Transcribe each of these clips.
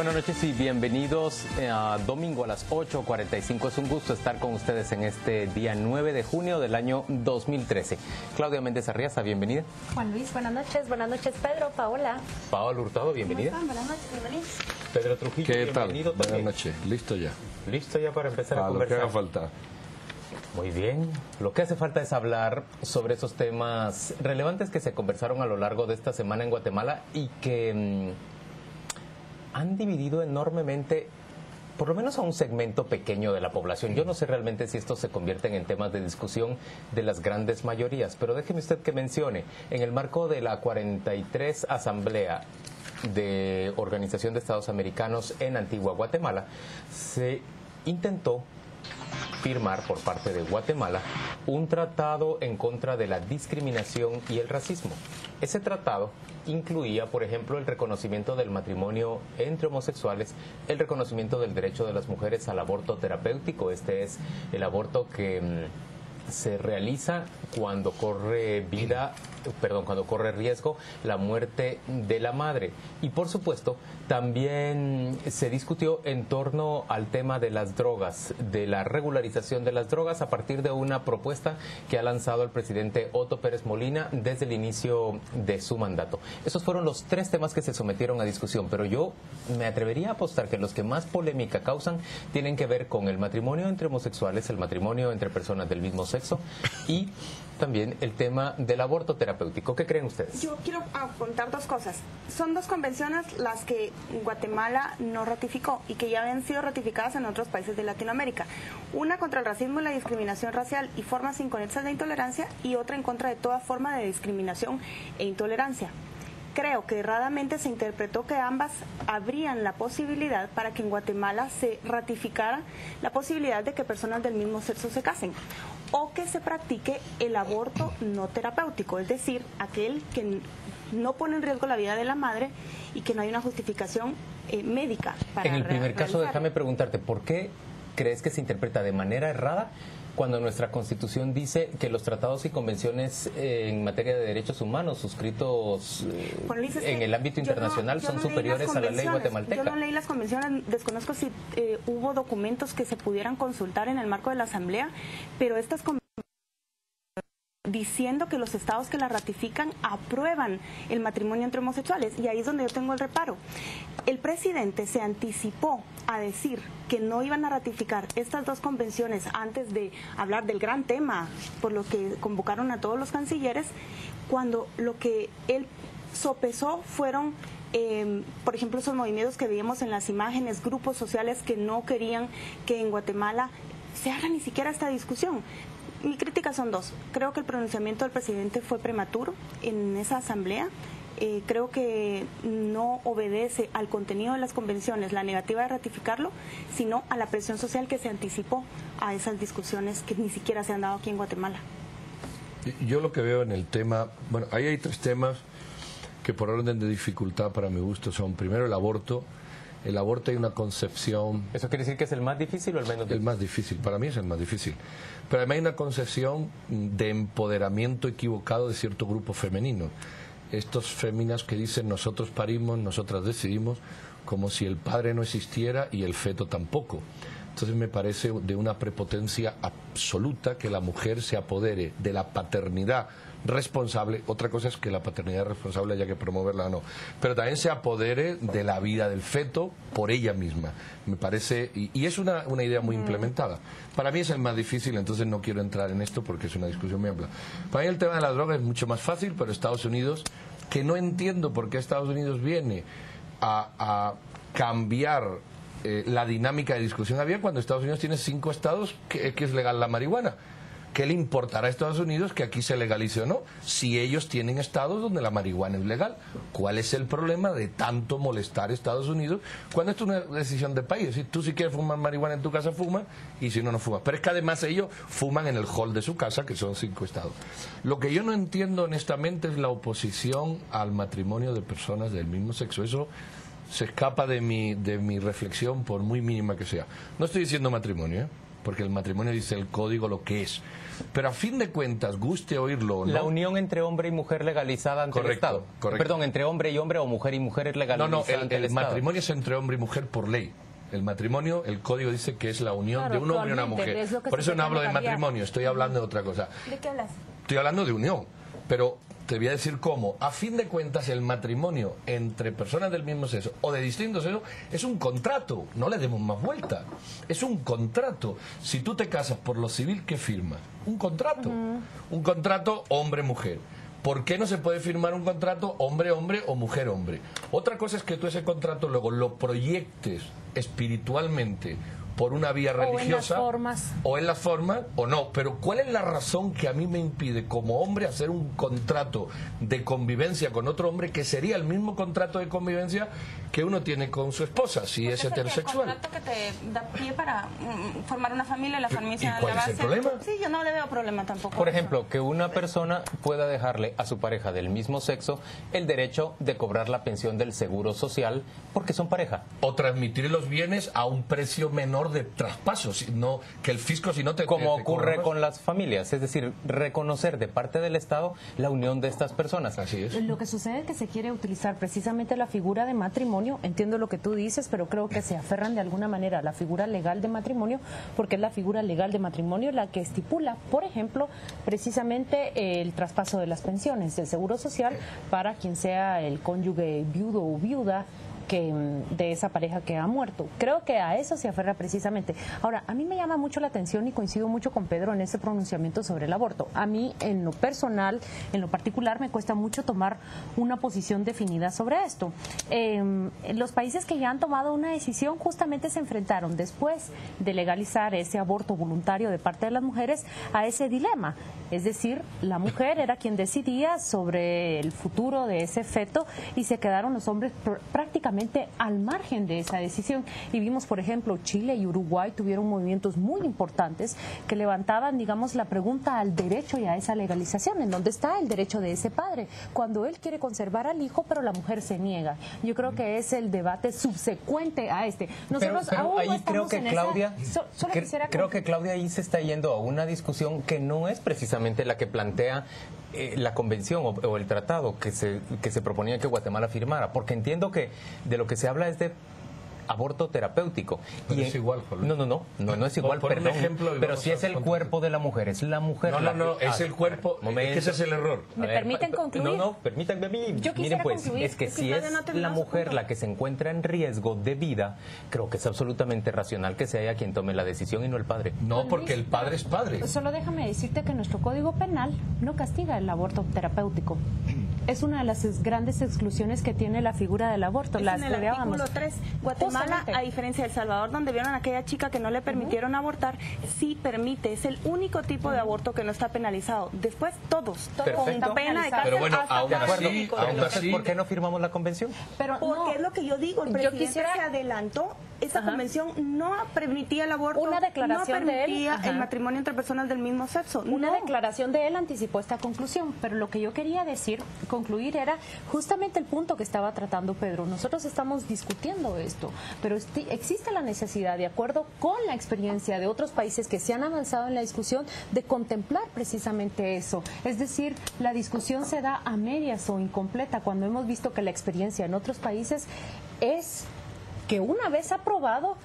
buenas noches y bienvenidos a domingo a las 8:45. Es un gusto estar con ustedes en este día 9 de junio del año 2013. Claudia Méndez Arriaza, bienvenida. Juan Luis, buenas noches. Buenas noches, Pedro, Paola. Paola Hurtado, bienvenida. Buenas noches, bienvenidos. Pedro Trujillo, ¿qué tal? bienvenido también. Buenas noches, listo ya. Listo ya para empezar a Lo que conversar. haga falta. Muy bien. Lo que hace falta es hablar sobre esos temas relevantes que se conversaron a lo largo de esta semana en Guatemala y que han dividido enormemente, por lo menos a un segmento pequeño de la población. Yo no sé realmente si estos se convierten en temas de discusión de las grandes mayorías, pero déjeme usted que mencione, en el marco de la 43 Asamblea de Organización de Estados Americanos en Antigua Guatemala, se intentó firmar por parte de Guatemala un tratado en contra de la discriminación y el racismo. Ese tratado incluía, por ejemplo, el reconocimiento del matrimonio entre homosexuales, el reconocimiento del derecho de las mujeres al aborto terapéutico. Este es el aborto que se realiza cuando corre riesgo la muerte de la madre. Y por supuesto, también se discutió en torno al tema de las drogas, de la regularización de las drogas a partir de una propuesta que ha lanzado el presidente Otto Pérez Molina desde el inicio de su mandato. Esos fueron los tres temas que se sometieron a discusión, pero yo me atrevería a apostar que los que más polémica causan tienen que ver con el matrimonio entre homosexuales, el matrimonio entre personas del mismo sexo y también el tema del aborto terapéutico. ¿Qué creen ustedes? Yo quiero contar dos cosas. Son dos convenciones las que Guatemala no ratificó y que ya habían sido ratificadas en otros países de Latinoamérica. Una contra el racismo y la discriminación racial y formas inconexas de intolerancia, y otra en contra de toda forma de discriminación e intolerancia. Creo que erradamente se interpretó que ambas abrían la posibilidad para que en Guatemala se ratificara la posibilidad de que personas del mismo sexo se casen o que se practique el aborto no terapéutico, es decir, aquel que no pone en riesgo la vida de la madre y que no hay una justificación médica para En el primer caso, realizarlo. déjame preguntarte, ¿por qué crees que se interpreta de manera errada cuando nuestra Constitución dice que los tratados y convenciones en materia de derechos humanos suscritos en el ámbito internacional son superiores a la ley guatemalteca? Yo no leí las convenciones, desconozco si hubo documentos que se pudieran consultar en el marco de la Asamblea, pero estas convenciones diciendo que los estados que la ratifican aprueban el matrimonio entre homosexuales, y ahí es donde yo tengo el reparo. El presidente se anticipó a decir que no iban a ratificar estas dos convenciones antes de hablar del gran tema, por lo que convocaron a todos los cancilleres, cuando lo que él sopesó fueron por ejemplo, esos movimientos que veíamos en las imágenes, grupos sociales que no querían que en Guatemala se haga ni siquiera esta discusión. Mi crítica son dos. Creo que el pronunciamiento del presidente fue prematuro en esa asamblea. Creo que no obedece al contenido de las convenciones la negativa de ratificarlo, sino a la presión social que se anticipó a esas discusiones que ni siquiera se han dado aquí en Guatemala. Yo lo que veo en el tema, bueno, ahí hay tres temas que por orden de dificultad para mi gusto son, primero, el aborto. El aborto hay una concepción... ¿Eso quiere decir que es el más difícil o el menos difícil? El más difícil, para mí es el más difícil. Pero además hay una concepción de empoderamiento equivocado de cierto grupo femenino. Estos féminas que dicen nosotros parimos, nosotras decidimos, como si el padre no existiera y el feto tampoco. Entonces me parece de una prepotencia absoluta que la mujer se apodere de la paternidad responsable. Otra cosa es que la paternidad responsable haya que promoverla o no, pero también se apodere de la vida del feto por ella misma. Me parece, y es una idea muy implementada. Para mí es el más difícil, entonces no quiero entrar en esto porque es una discusión muy amplia. Para mí el tema de la droga es mucho más fácil, pero Estados Unidos, que no entiendo por qué Estados Unidos viene a cambiar la dinámica de discusión había cuando Estados Unidos tiene 5 estados que es legal la marihuana. ¿Qué le importará a Estados Unidos que aquí se legalice o no? Si ellos tienen estados donde la marihuana es legal, ¿cuál es el problema de tanto molestar a Estados Unidos cuando esto es una decisión de país? Si tú si quieres fumar marihuana en tu casa, fumas, y si no, no fumas. Pero es que además ellos fuman en el hall de su casa, que son 5 estados. Lo que yo no entiendo honestamente es la oposición al matrimonio de personas del mismo sexo. Eso se escapa de mi reflexión, por muy mínima que sea. No estoy diciendo matrimonio, porque el matrimonio dice el código lo que es. Pero a fin de cuentas, guste oírlo o no... La unión entre hombre y mujer legalizada ante el Estado. Correcto. Perdón, entre hombre y hombre o mujer y mujer legalizada ante el Estado. El matrimonio es entre hombre y mujer por ley. El matrimonio, el código dice que es la unión de un hombre y una mujer. Por eso no hablo de matrimonio, estoy hablando de otra cosa. ¿De qué hablas? Estoy hablando de unión, pero te voy a decir cómo. A fin de cuentas, el matrimonio entre personas del mismo sexo o de distinto sexo es un contrato. No le demos más vuelta. Es un contrato. Si tú te casas por lo civil, ¿qué firmas? Un contrato. Un contrato hombre-mujer. ¿Por qué no se puede firmar un contrato hombre-hombre o mujer-hombre? Otra cosa es que tú ese contrato luego lo proyectes espiritualmente por una vía religiosa o en las formas o no, pero ¿cuál es la razón que a mí me impide como hombre hacer un contrato de convivencia con otro hombre que sería el mismo contrato de convivencia que uno tiene con su esposa si es heterosexual? El contrato que te da pie para formar una familia, la familia. ¿Y cuál es el problema? Sí, yo no le veo problema tampoco. Por ejemplo, que una persona pueda dejarle a su pareja del mismo sexo el derecho de cobrar la pensión del seguro social porque son pareja. O transmitir los bienes a un precio menor de traspaso, no, que el fisco si no te... Como ocurre con las familias, es decir, reconocer de parte del Estado la unión de estas personas. Así es. Lo que sucede es que se quiere utilizar precisamente la figura de matrimonio, entiendo lo que tú dices, pero creo que se aferran de alguna manera a la figura legal de matrimonio, porque es la figura legal de matrimonio la que estipula, por ejemplo, precisamente el traspaso de las pensiones del Seguro Social para quien sea el cónyuge viudo o viuda de esa pareja que ha muerto. Creo que a eso se aferra precisamente. Ahora, a mí me llama mucho la atención y coincido mucho con Pedro en ese pronunciamiento sobre el aborto. A mí, en lo personal, en lo particular, me cuesta mucho tomar una posición definida sobre esto. Los países que ya han tomado una decisión justamente se enfrentaron después de legalizar ese aborto voluntario de parte de las mujeres a ese dilema. Es decir, la mujer era quien decidía sobre el futuro de ese feto y se quedaron los hombres prácticamente al margen de esa decisión. Y vimos, por ejemplo, Chile y Uruguay tuvieron movimientos muy importantes que levantaban, digamos, la pregunta al derecho y a esa legalización. ¿En dónde está el derecho de ese padre? Cuando él quiere conservar al hijo, pero la mujer se niega. Yo creo que es el debate subsecuente a este. Nosotros pero aún ahí no estamos creo que en Claudia, creo que Claudia ahí se está yendo a una discusión que no es precisamente la que plantea la convención o el tratado que se proponía que Guatemala firmara, porque entiendo que de lo que se habla es de aborto terapéutico. Pero es igual, no es igual, perdón, pero si es el cuerpo de la mujer, es la mujer. Es el cuerpo, es que ese es el error. ¿Me permiten concluir? Permítanme a mí. Miren, pues, concluir. es que si es la mujer la que se encuentra en riesgo de vida, creo que es absolutamente racional que sea ella quien tome la decisión y no el padre. No, porque el padre es padre. Solo déjame decirte que nuestro Código Penal no castiga el aborto terapéutico. Es una de las grandes exclusiones que tiene la figura del aborto. En el artículo 3, Guatemala, a diferencia de El Salvador, donde vieron a aquella chica que no le permitieron abortar, sí permite. Es el único tipo de aborto que no está penalizado. Después, todos. Con pena de cárcel. Pero bueno, aún así, ¿por qué no firmamos la convención? Porque es lo que yo digo, el presidente se adelantó. Esa convención no permitía el aborto, una declaración no permitía de él, el matrimonio entre personas del mismo sexo. Una declaración de él anticipó esta conclusión, pero lo que yo quería concluir era justamente el punto que estaba tratando Pedro. Nosotros estamos discutiendo esto, pero existe la necesidad, de acuerdo con la experiencia de otros países que se han avanzado en la discusión, de contemplar precisamente eso. Es decir, la discusión se da a medias o incompleta cuando hemos visto que la experiencia en otros países es que una vez aprobado,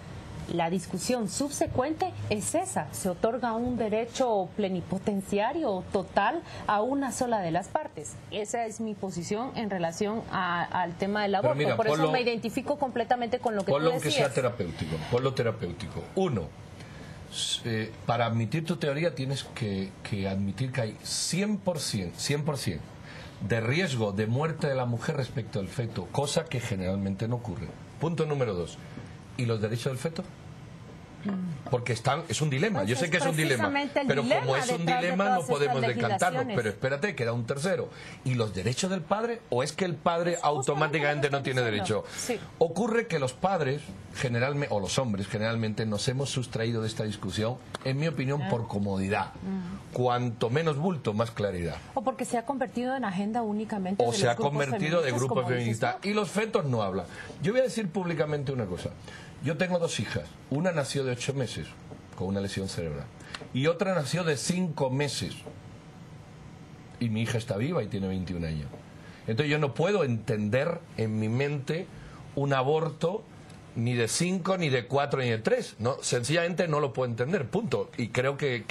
la discusión subsecuente es esa, se otorga un derecho plenipotenciario total a una sola de las partes. Esa es mi posición en relación al tema del aborto. Mira, por eso me identifico completamente con lo que tú decías. Ponlo que sea terapéutico, ponlo terapéutico. Uno, para admitir tu teoría tienes que admitir que hay 100% de riesgo de muerte de la mujer respecto al feto, cosa que generalmente no ocurre. Punto número 2. ¿Y los derechos del feto? Porque es un dilema, Pues yo sé que es un dilema, pero como es un dilema no podemos decantarlo, pero espérate, queda un tercero. ¿Y los derechos del padre? ¿O es que el padre automáticamente no tiene derecho? Sí. Ocurre que los padres, generalmente, o los hombres generalmente, nos hemos sustraído de esta discusión, en mi opinión, por comodidad. Cuanto menos bulto, más claridad. O porque se ha convertido en agenda únicamente o de se ha los grupos convertido de grupo como dices feminista. tú. Y los fetos no hablan. Yo voy a decir públicamente una cosa. Yo tengo 2 hijas. Una nació de 8 meses con una lesión cerebral. Y otra nació de 5 meses. Y mi hija está viva y tiene 21 años. Entonces yo no puedo entender en mi mente un aborto ni de 5, ni de 4, ni de 3. No, sencillamente no lo puedo entender, punto. Y creo que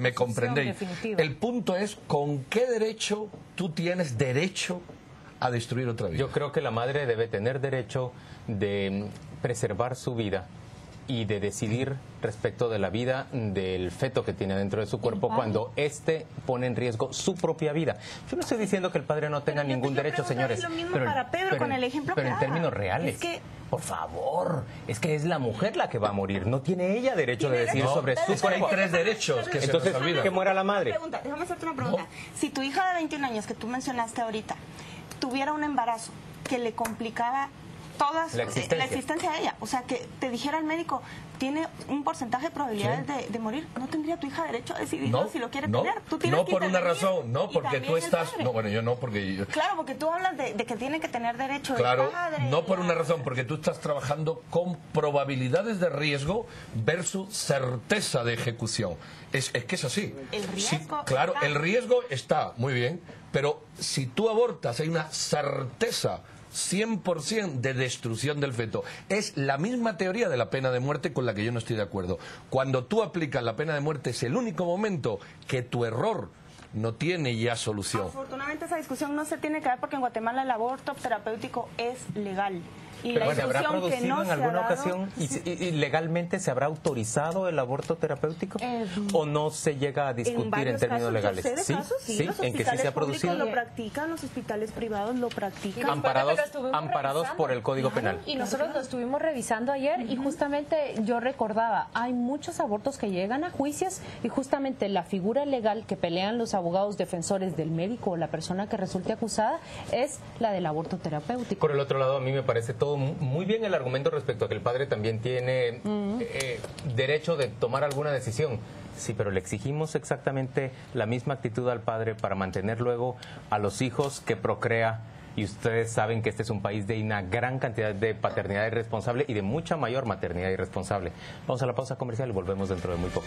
me comprendéis. Definitiva. El punto es, ¿con qué derecho tú tienes derecho a destruir otra vida? Yo creo que la madre debe tener derecho de preservar su vida y de decidir respecto de la vida del feto que tiene dentro de su cuerpo cuando éste pone en riesgo su propia vida. Yo no estoy diciendo que el padre no tenga ningún derecho, señores. Lo mismo para Pedro con el ejemplo pero que en daba. términos reales. Es que por favor, es que es la mujer la que va a morir. No tiene ella derecho de decidir sobre su es que hay cuerpo. 3 derechos que Entonces, se nos olvidan. que muera la madre. Déjame hacerte una pregunta. Si tu hija de 21 años que tú mencionaste ahorita tuviera un embarazo que le complicaba toda La existencia de ella, o sea, que te dijera el médico, tiene un porcentaje de probabilidades de morir, ¿no tendría tu hija derecho a decidir si lo quiere tener? Tú tienes no que por una intervenir, razón, no y porque también tú el estás... padre. No, bueno, yo no, porque... Claro, porque tú hablas de que tiene que tener derecho Claro, el padre. no por una razón, porque tú estás trabajando con probabilidades de riesgo versus certeza de ejecución. Es que es así. El riesgo claro, está. el riesgo está, muy bien, pero si tú abortas hay una certeza 100% de destrucción del feto. Es la misma teoría de la pena de muerte con la que yo no estoy de acuerdo. Cuando tú aplicas la pena de muerte es el único momento que tu error no tiene ya solución. Afortunadamente esa discusión no se tiene que dar porque en Guatemala el aborto terapéutico es legal. Y Pero la ¿se habrá discusión que producido no en se ha alguna dado- ocasión y legalmente se habrá autorizado el aborto terapéutico o no se llega a discutir en varios términos casos, legales? yo sé de Sí, casos, sí, los en que sí se hospitales ha producido. públicos lo practican, los hospitales privados lo practican. Amparados por el Código Penal. Y nosotros lo estuvimos revisando ayer y justamente yo recordaba, hay muchos abortos que llegan a juicios y justamente la figura legal que pelean los abogados defensores del médico o la persona que resulte acusada es la del aborto terapéutico. Por el otro lado, a mí me parece todo muy bien el argumento respecto a que el padre también tiene derecho de tomar alguna decisión. Sí, pero le exigimos exactamente la misma actitud al padre para mantener luego a los hijos que procrea. Y ustedes saben que este es un país de una gran cantidad de paternidad irresponsable y de mucha mayor maternidad irresponsable. Vamos a la pausa comercial y volvemos dentro de muy poco.